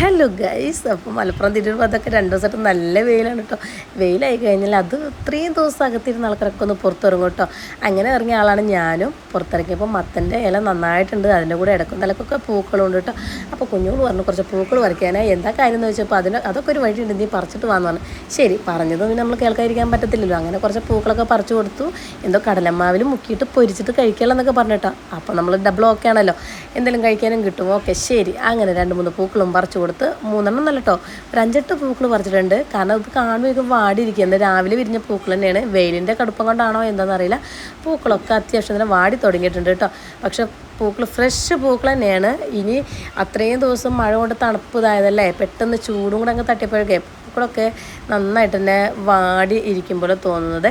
Hello guys, അപ്പോൾ മലപ്പുറം തിരുവനന്തപുരം അതൊക്കെ 2 ദിവസമായിട്ട് നല്ല വെയിലാണ് കേട്ടോ. വെയിലായി കഴിഞ്ഞാൽ അത് ഇത്രയും ദിവസം അകത്തിരുന്ന ആൾക്കാരൊക്കെ ഒന്ന് പുറത്തിറങ്ങും കേട്ടോ. അങ്ങനെ ഇറങ്ങിയ ആളാണ് ഞാനും. പുറത്തിറങ്ങിയപ്പോൾ മത്തൻ്റെ ഇല നന്നായിട്ടുണ്ട്, അതിൻ്റെ കൂടെ ഇടക്കും തലക്കൊക്കെ പൂക്കളുണ്ട് കേട്ടോ. അപ്പോൾ കുഞ്ഞുങ്ങൾ പറഞ്ഞു കുറച്ച് പൂക്കൾ പറിക്കാനായി. എന്താ കാര്യം എന്ന് ചോദിച്ചപ്പോൾ അതൊക്കെ ഒരു വഴിയുണ്ട്, നീ പറിച്ചിട്ട് വന്നു പറഞ്ഞു. ശരി, പറഞ്ഞത് പിന്നെ നമ്മൾ കേൾക്കാതിരിക്കാൻ പറ്റത്തില്ലല്ലോ. അങ്ങനെ കുറച്ച് പൂക്കളൊക്കെ പറിച്ചു കൊടുത്തു. എന്തോ കടലമാവിൽ മുക്കിയിട്ട് പൊരിച്ചിട്ട് കഴിക്കാമെന്നൊക്കെ പറഞ്ഞിട്ടോ. അപ്പോൾ നമ്മൾ ഡബിൾ ഓക്കെ ആണല്ലോ, എന്തെങ്കിലും കഴിക്കാനും കിട്ടും. ഓക്കെ ശരി, അങ്ങനെ 2-3 പൂക്കളും പറിച്ചു കൊടുത്ത് 3 നല്ല കേട്ടോ, ഒരു 5-8 പൂക്കൾ പറിച്ചിട്ടുണ്ട്. കാരണം അത് കാണുമ്പോൾ വാടിയിരിക്കുന്നത് രാവിലെ വിരിഞ്ഞ പൂക്കൾ തന്നെയാണ്. വെയിലിൻ്റെ കടുപ്പം കൊണ്ടാണോ എന്താണെന്നറിയില്ല, പൂക്കളൊക്കെ അത്യാവശ്യം തന്നെ വാടി തുടങ്ങിയിട്ടുണ്ട് കേട്ടോ. പക്ഷെ പൂക്കൾ ഫ്രഷ് പൂക്കൾ തന്നെയാണ്. ഇനി അത്രയും ദിവസം മഴ കൊണ്ട് തണുപ്പ് ഇതായതല്ലേ, പെട്ടെന്ന് ചൂടും കൂടെ അങ്ങ് തട്ടിയപ്പോഴൊക്കെ പൂക്കളൊക്കെ നന്നായിട്ട് തന്നെ വാടി ഇരിക്കും പോലെ തോന്നുന്നത്.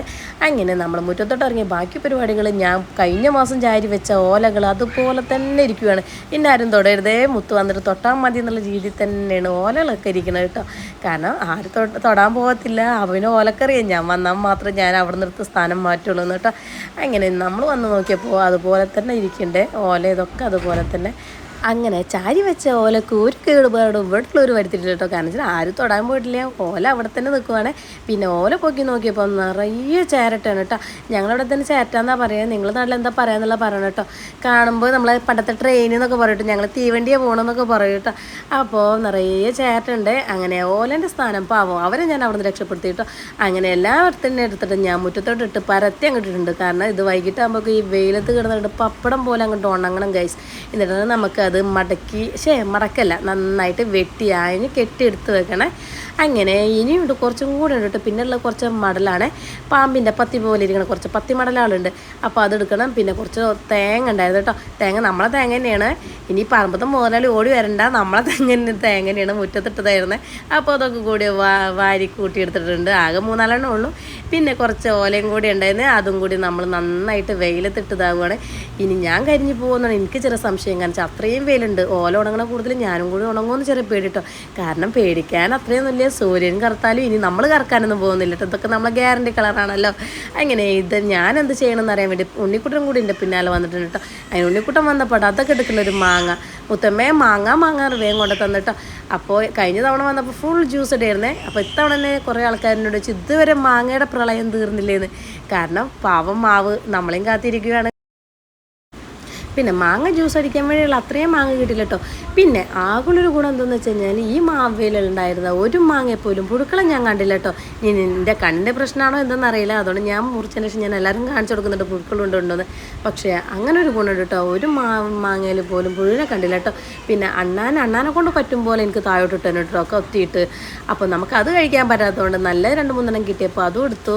അങ്ങനെ നമ്മൾ മുറ്റത്തോട്ട് ഇറങ്ങി ബാക്കി പരിപാടികൾ ഞാൻ കഴിഞ്ഞ മാസം ചാരി വെച്ച ഓലകൾ അതുപോലെ തന്നെ ഇരിക്കുകയാണ്. പിന്നെ ആരും തൊടരുതേ, മുത്ത് വന്നിട്ട് തൊട്ടാൽ മതി എന്നുള്ള രീതിയിൽ തന്നെയാണ് ഓലകളൊക്കെ ഇരിക്കുന്നത് കേട്ടോ. കാരണം ആരും തൊടാൻ പോകത്തില്ല, അവന് ഓലക്കറിയാം. ഞാൻ വന്നാൽ മാത്രം ഞാൻ അവിടെ നിർത്ത് സ്ഥാനം മാറ്റുള്ളൂ എന്ന് കേട്ടോ. അങ്ങനെ നമ്മൾ വന്ന് നോക്കിയപ്പോൾ അതുപോലെ തന്നെ ഇരിക്കണ്ടേ ഓല, ഇതൊക്കെ അതുപോലെ തന്നെ. അങ്ങനെ ചാരി വെച്ച ഓലക്ക് ഒരു കേടുപാടും വീട്ടിലൊരു വരുത്തിയിട്ടില്ല കേട്ടോ. കാരണം വെച്ചാൽ ആരും തൊടാൻ പോയിട്ടില്ല, ഓല അവിടെ തന്നെ നിൽക്കുവാണ്. പിന്നെ ഓല പൊക്കി നോക്കിയപ്പോൾ നിറയെ ചേരട്ടാണ് കേട്ടോ. ഞങ്ങളവിടെ തന്നെ ചേരട്ടാന്നാണ് പറയുക, നിങ്ങളുടെ നാട്ടിൽ എന്താ പറയാന്നുള്ള പറയണം കേട്ടോ. കാണുമ്പോൾ നമ്മളെ പണ്ടത്തെ ട്രെയിനിൽ നിന്നൊക്കെ പറയട്ടെ, ഞങ്ങൾ തീവണ്ടിയാണ് പോകണമെന്നൊക്കെ പറയും കേട്ടോ. അപ്പോൾ നിറയെ ചേരട്ടുണ്ട്. അങ്ങനെ ഓലൻ്റെ സ്ഥാനം പാവം അവരെ ഞാൻ അവിടെ നിന്ന് രക്ഷപ്പെടുത്തി കേട്ടോ. അങ്ങനെ എല്ലാവരും തന്നെ എടുത്തിട്ട് ഞാൻ മുറ്റത്തോട്ട് ഇട്ട് പരത്തി അങ്ങോട്ടിട്ടുണ്ട്. കാരണം ഇത് വൈകിട്ടാകുമ്പോൾ ഈ വെയിലത്ത് കിടന്നിട്ട് പപ്പടം പോലെ അങ്ങോട്ട് ഉണങ്ങണം ഗൈസ്. എന്നിട്ട് നമുക്ക് അത് മടക്കല്ല, നന്നായിട്ട് വെട്ടി അയഞ്ഞ് കെട്ടിയെടുത്ത് വെക്കണേ. അങ്ങനെ ഇനിയുണ്ട് കുറച്ചും കൂടെ ഉണ്ട് കേട്ടോ. പിന്നെയുള്ള കുറച്ച് മടലാണ്, പാമ്പിൻ്റെ പത്തി പോലെ ഇരിക്കണം, കുറച്ച് പത്തി മടലാളുണ്ട്. അപ്പോൾ അതെടുക്കണം. പിന്നെ കുറച്ച് തേങ്ങ ഉണ്ടായിരുന്നു കേട്ടോ. തേങ്ങ നമ്മളെ തേങ്ങ തന്നെയാണ്. ഇനി പറമ്പത്തെ മുതലാളി ഓടി വരണ്ട, നമ്മളെ തേങ്ങ തന്നെയാണ് മുറ്റത്തിട്ടതായിരുന്നത്. അപ്പോൾ അതൊക്കെ കൂടി വാരി കൂട്ടിയെടുത്തിട്ടുണ്ട്. ആകെ 3-4 ഉള്ളൂ. പിന്നെ കുറച്ച് ഓലയും കൂടി ഉണ്ടായിരുന്നു, അതും കൂടി നമ്മൾ നന്നായിട്ട് വെയിലത്തിട്ടതാവുകയാണ്. ഇനി ഞാൻ കരിഞ്ഞു പോകുന്നതാണ് എനിക്ക് ചെറിയ സംശയം. കാരണം വെച്ചാൽ അത്രയും വെയിലുണ്ട്, ഓല ഉണങ്ങണ കൂടുതൽ ഞാനും കൂടി ഉണങ്ങുമെന്ന് ചെറിയ പേടി കേട്ടോ. കാരണം പേടിക്കാൻ അത്രയും വലിയ സൂര്യൻ കറുത്താലും ഇനി നമ്മൾ കറക്കാനൊന്നും പോകുന്നില്ല കേട്ടോ. ഇതൊക്കെ നമ്മളെ ഗ്യാരണ്ടി കളറാണല്ലോ. അങ്ങനെ ഇത് ഞാൻ എന്ത് ചെയ്യണമെന്ന് അറിയാൻ വേണ്ടി ഉണ്ണിക്കുട്ടൻ കൂടി എൻ്റെ പിന്നാലെ വന്നിട്ടുണ്ട് കേട്ടോ. അതിന് ഉണ്ണിക്കുട്ടൻ വന്നപ്പോൾ അതൊക്കെ എടുക്കുന്ന ഒരു മാങ്ങ, മുത്തമ്മേ മാങ്ങ വേഗം കൊണ്ട് തന്നിട്ടോ. അപ്പോൾ കഴിഞ്ഞ തവണ വന്നപ്പോൾ ഫുൾ ജ്യൂസ് ഇടായിരുന്നേ. അപ്പോൾ ഇത്തവണ തന്നെ കുറേ ആൾക്കാരിനോട് വെച്ച് ഇതുവരെ മാങ്ങയുടെ പ്രളയം തീർന്നില്ലേന്ന്. കാരണം പാവം മാവ് നമ്മളെയും കാത്തിരിക്കുകയാണ്. പിന്നെ മാങ്ങ ജ്യൂസ് അടിക്കാൻ വേണ്ടിയുള്ള അത്രയും മാങ്ങ കിട്ടില്ല കേട്ടോ. പിന്നെ ആകുള്ളൊരു ഗുണം എന്താണെന്ന് വെച്ച് കഴിഞ്ഞാൽ ഈ മാവേലുണ്ടായിരുന്ന ഒരു മാങ്ങയെപ്പോലും പുഴുക്കളെ ഞാൻ കണ്ടില്ല കേട്ടോ. ഇനി എൻ്റെ കണ്ണിൻ്റെ പ്രശ്നമാണോ എന്തെന്ന് അറിയില്ല, അതുകൊണ്ട് ഞാൻ മുറിച്ചതിന് ശേഷം ഞാൻ എല്ലാവരും കാണിച്ചു കൊടുക്കുന്നുണ്ട് പുഴുക്കളുണ്ടോന്ന്. പക്ഷേ അങ്ങനെ ഒരു ഗുണമുണ്ട് കേട്ടോ, ഒരു മാങ്ങയിൽ പോലും പുഴുവിനെ കണ്ടില്ല കേട്ടോ. പിന്നെ അണ്ണാനെ കൊണ്ട് പറ്റും പോലെ എനിക്ക് താഴോട്ട് ഇട്ടു കേട്ടോ, കൊത്തിയിട്ട്. അപ്പോൾ നമുക്ക് അത് കഴിക്കാൻ പറ്റാത്തതുകൊണ്ട് നല്ല 2-3 കിട്ടിയപ്പോൾ അതും എടുത്തു.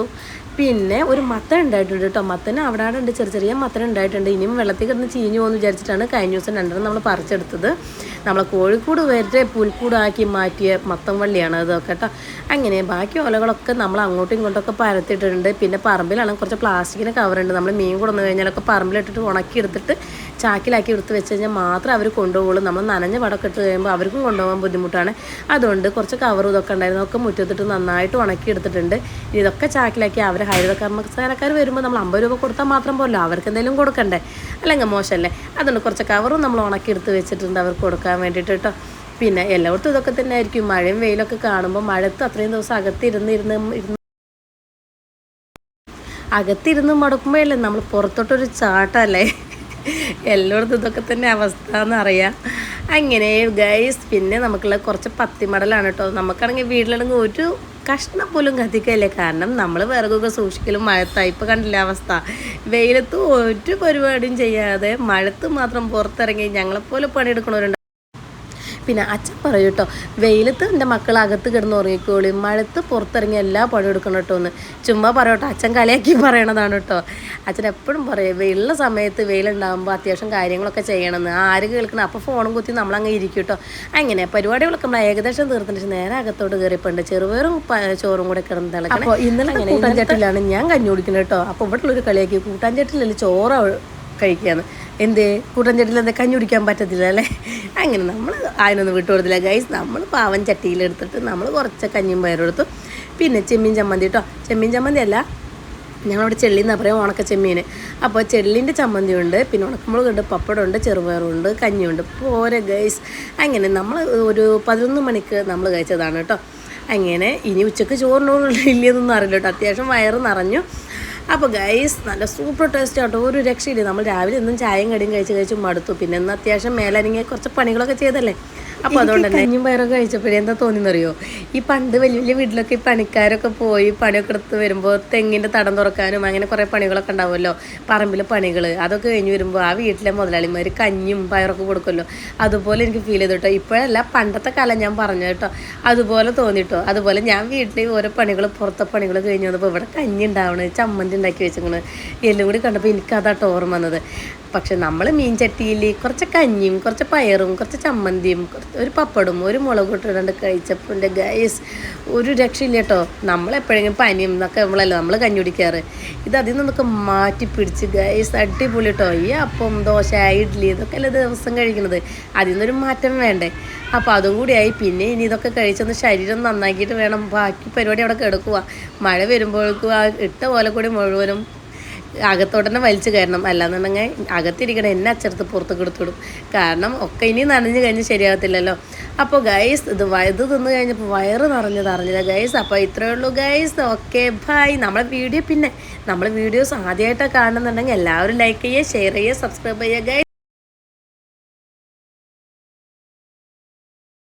പിന്നെ ഒരു മത്തൻ ഉണ്ടായിട്ടുണ്ട് കേട്ടോ. മത്തന് അവിടെ ഉണ്ട്, ചെറിയ മത്തൻ ഉണ്ടായിട്ടുണ്ട്. ഇനിയും വെള്ളത്തിൽ കിടന്ന് ചീഞ്ഞു പോകുമെന്ന് വിചാരിച്ചിട്ടാണ് കഴിഞ്ഞ ദിവസം 2 നമ്മൾ പറിച്ചെടുത്തത്. നമ്മളെ കോഴിക്കൂട് വരെ പുൽക്കൂടാക്കി മാറ്റിയ മത്തൻ വള്ളിയാണ് അതൊക്കെ കേട്ടോ. അങ്ങനെ ബാക്കി ഓലകളൊക്കെ നമ്മൾ അങ്ങോട്ടും ഇങ്ങോട്ടൊക്കെ പരത്തിയിട്ടുണ്ട്. പിന്നെ പറമ്പിലാണ് കുറച്ച് പ്ലാസ്റ്റിക്കിൻ്റെ കവറുണ്ട്. നമ്മൾ മീൻ കൊണ്ടുവന്ന് കഴിഞ്ഞാലൊക്കെ പറമ്പിലിട്ടിട്ട് ഉണക്കിയെടുത്തിട്ട് ചാക്കിലാക്കി എടുത്ത് വെച്ച് കഴിഞ്ഞാൽ മാത്രമേ അവർ കൊണ്ടുപോകുള്ളൂ. നമ്മൾ നനഞ്ഞ പടമൊക്കെ ഇട്ട് കഴിയുമ്പോൾ അവർക്കും കൊണ്ടുപോകാൻ ബുദ്ധിമുട്ടാണ്. അതുകൊണ്ട് കുറച്ച് കവറും ഇതൊക്കെ ഉണ്ടായിരുന്നു, ഒക്കെ മുറ്റത്തിട്ട് നന്നായിട്ട് ഉണക്കിയെടുത്തിട്ടുണ്ട്. ഇതൊക്കെ ചാക്കിലാക്കി അവർ ഹരിത കർമ്മസേനക്കാർ വരുമ്പോൾ നമ്മൾ 50 രൂപ കൊടുത്താൽ മാത്രം പോലല്ലോ, അവർക്ക് എന്തെങ്കിലും കൊടുക്കണ്ടേ, അല്ലെങ്കിൽ മോശമല്ലേ. അതുകൊണ്ട് കുറച്ച് കവറും നമ്മൾ ഉണക്കിയെടുത്ത് വെച്ചിട്ടുണ്ട് അവർക്ക് കൊടുക്കാൻ വേണ്ടിയിട്ട് കേട്ടോ. പിന്നെ എല്ലായിടത്തും ഇതൊക്കെ തന്നെ ആയിരിക്കും. മഴയും വെയിലൊക്കെ കാണുമ്പോൾ മഴത്ത് അത്രയും ദിവസം അകത്തിരുന്ന് മടക്കുമ്പോഴല്ലേ നമ്മൾ പുറത്തോട്ടൊരു ചാട്ടല്ലേ. എല്ലായിടത്തും ഇതൊക്കെ തന്നെ അവസ്ഥ എന്നറിയാം. അങ്ങനെ ഗൈസ്, പിന്നെ നമുക്കുള്ള കുറച്ച് പത്തിമടലാണ് കേട്ടോ. നമുക്കാണെങ്കിൽ വീട്ടിലാണെങ്കിൽ ഒരു കഷ്ണം പോലും കത്തിക്കല്ലേ. കാരണം നമ്മൾ വിറകൊക്കെ സൂക്ഷിക്കലും മഴത്തായി. ഇപ്പോൾ കണ്ടില്ല അവസ്ഥ, വെയിലത്ത് ഒരു പരിപാടിയും ചെയ്യാതെ മഴത്ത് മാത്രം പുറത്തിറങ്ങി ഞങ്ങളെപ്പോലെ പണിയെടുക്കണവരുണ്ട്. പിന്നെ അച്ഛൻ പറയും കേട്ടോ, വെയിലത്ത് എൻ്റെ മക്കൾ അകത്ത് കിടന്ന് ഉറങ്ങിക്കോളി, മഴത്ത് പുറത്തിറങ്ങി എല്ലാ പണി എടുക്കണം കേട്ടോ എന്ന് ചുമ്മാ പറയട്ടോ. അച്ഛൻ കളിയാക്കി പറയണതാണ് കേട്ടോ. അച്ഛൻ എപ്പോഴും പറയും വെയിലുള്ള സമയത്ത് വെയിലുണ്ടാകുമ്പോൾ അത്യാവശ്യം കാര്യങ്ങളൊക്കെ ചെയ്യണമെന്ന്. ആര് കേൾക്കണം, അപ്പോൾ ഫോണും കുത്തി നമ്മളങ്ങ് ഇരിക്കും കേട്ടോ. അങ്ങനെ പരിപാടികളൊക്കെ നമ്മൾ ഏകദേശം തീർത്തിട്ട് നേരെ അകത്തോട്ട് കയറിപ്പോണ്ട് ചെറുപയറും ചോറും കൂടെ കിടന്ന് തിളക്കണം. അപ്പോൾ ഇന്നലെ അങ്ങനെ കൂട്ടാൻചട്ടിലാണ് ഞാൻ കഞ്ഞി കുടിക്കുന്നത് കേട്ടോ. അപ്പോൾ ഇവിടെ ഉള്ളൊരു കളിയാക്കി കൂട്ടാൻചട്ടിലല്ലേ ചോറ് കഴിക്കുകയാണ്. എന്തേ കൂട്ടാൻചട്ടിയിൽ എന്താ കഞ്ഞി കുടിക്കാൻ പറ്റത്തില്ല അല്ലേ. അങ്ങനെ നമ്മൾ അതിനൊന്നും വിട്ടുകൊടുത്തില്ല ഗൈസ്. നമ്മൾ പാവൻ ചട്ടിയിലെടുത്തിട്ട് നമ്മൾ കുറച്ച് കഞ്ഞിയും പയറും എടുത്തു. പിന്നെ ചെമ്മീൻ ചമ്മന്തി കേട്ടോ. ചെമ്മീൻ ചമ്മന്തി അല്ല, ഞങ്ങളവിടെ ചെള്ളി എന്നാ പറയുക, ഉണക്ക ചെമ്മീൻ. അപ്പോൾ ചെള്ളിൻ്റെ ചമ്മന്തിയുണ്ട്, പിന്നെ ഉണക്കമുളകുണ്ട്, പപ്പടമുണ്ട്, ചെറുപയറുണ്ട്, കഞ്ഞിയുണ്ട്. പോരെ ഗൈസ്. അങ്ങനെ നമ്മൾ ഒരു 11 മണിക്ക് നമ്മൾ കഴിച്ചതാണ് കേട്ടോ. അങ്ങനെ ഇനി ഉച്ചക്ക് ചോറിനോടുള്ള ഇല്ലയെന്നൊന്നും അറിയില്ല കേട്ടോ. അത്യാവശ്യം വയറ് നിറഞ്ഞു. അപ്പോൾ ഗൈസ് നല്ല സൂപ്പർ ടേസ്റ്റ് ആട്ടോ, ഒരു രക്ഷയില്ല. നമ്മൾ രാവിലെ ഒന്നും ചായയും കടിയും കഴിച്ച് മടുത്തു. പിന്നെ ഇന്ന് അത്യാവശ്യം മേലനങ്ങിയ കുറച്ച് പണികളൊക്കെ ചെയ്തല്ലേ. അപ്പോൾ അതുകൊണ്ട് തന്നെ കഞ്ഞും പയറൊക്കെ കഴിച്ചപ്പോഴേ എന്താ തോന്നിയെന്നറിയോ, ഈ പണ്ട് വലിയ വലിയ വീട്ടിലൊക്കെ ഈ പണിക്കാരൊക്കെ പോയി പണിയൊക്കെ എടുത്ത് വരുമ്പോൾ തെങ്ങിൻ്റെ തടം തുറക്കാനും അങ്ങനെ കുറേ പണികളൊക്കെ ഉണ്ടാവുമല്ലോ, പറമ്പിലെ പണികൾ. അതൊക്കെ കഴിഞ്ഞ് വരുമ്പോൾ ആ വീട്ടിലെ മുതലാളിമാർ കഞ്ഞും പയറൊക്കെ കൊടുക്കുമല്ലോ, അതുപോലെ എനിക്ക് ഫീൽ ചെയ്തു കേട്ടോ. ഇപ്പോഴല്ല, പണ്ടത്തെ കാലം ഞാൻ പറഞ്ഞു കേട്ടോ, അതുപോലെ തോന്നിട്ടോ. അതുപോലെ ഞാൻ വീട്ടിൽ ഓരോ പണികൾ, പുറത്തെ പണികൾ കഴിഞ്ഞ് വന്നപ്പോൾ ഇവിടെ കഞ്ഞി ഉണ്ടാവണ്, ചമ്മന്തി ഉണ്ടാക്കി വെച്ചിരിക്കണ്, എല്ലാം കൂടി കണ്ടപ്പോൾ എനിക്കതാട്ടോ ഓർമ്മ വന്നത്. പക്ഷെ നമ്മൾ മീൻ ചട്ടിയിൽ കുറച്ച് കഞ്ഞിയും കുറച്ച് പയറും കുറച്ച് ചമ്മന്തിയും ഒരു പപ്പടും ഒരു മുളക് ഇട്ടിട്ടുണ്ട് കഴിച്ചപ്പോൾ എൻ്റെ ഗൈസ് ഒരു രക്ഷയില്ല കേട്ടോ. നമ്മളെപ്പോഴെങ്കിലും പനിയും എന്നൊക്കെ നമ്മൾ കഞ്ഞി കുടിക്കാറ്. ഇത് അതിൽ നിന്നൊക്കെ മാറ്റി പിടിച്ച് ഗൈസ് അടിപൊളി കേട്ടോ. ഈ അപ്പം, ദോശ, ഇഡ്ഡലി ഇതൊക്കെ അല്ലേ ദിവസം കഴിക്കുന്നത്, അതിൽ നിന്നൊരു മാറ്റം വേണ്ടേ. അപ്പോൾ അതും കൂടിയായി. പിന്നെ ഇനി ഇതൊക്കെ കഴിച്ചൊന്ന് ശരീരം നന്നാക്കിയിട്ട് വേണം ബാക്കി പരിപാടി അവിടെ കിടക്കുക. മഴ വരുമ്പോഴേക്കും ആ ഇട്ട പോലെ കൂടി മുഴുവനും അകത്തോട്ടന്നെ വലിച്ചു കയറണം. അല്ലാന്നുണ്ടെങ്കിൽ അകത്തിരിക്കണം, എന്നെ അച്ചടത്ത് പുറത്തേക്ക് എടുത്തിടും. കാരണം ഒക്കെ ഇനി നനഞ്ഞ് കഴിഞ്ഞ് ശരിയാകത്തില്ലല്ലോ. അപ്പോൾ ഗൈസ് ഇത് തിന്ന് കഴിഞ്ഞപ്പോൾ വയറ് അറിഞ്ഞില്ല ഗൈസ്. അപ്പോൾ ഇത്രയേ ഉള്ളൂ ഗൈസ്. Okay bye. നമ്മളെ വീഡിയോസ് ആദ്യമായിട്ടാണ് കാണുന്നുണ്ടെങ്കിൽ എല്ലാവരും ലൈക്ക് ചെയ്യുക, ഷെയർ ചെയ്യുക, സബ്സ്ക്രൈബ് ചെയ്യുക ഗൈസ്.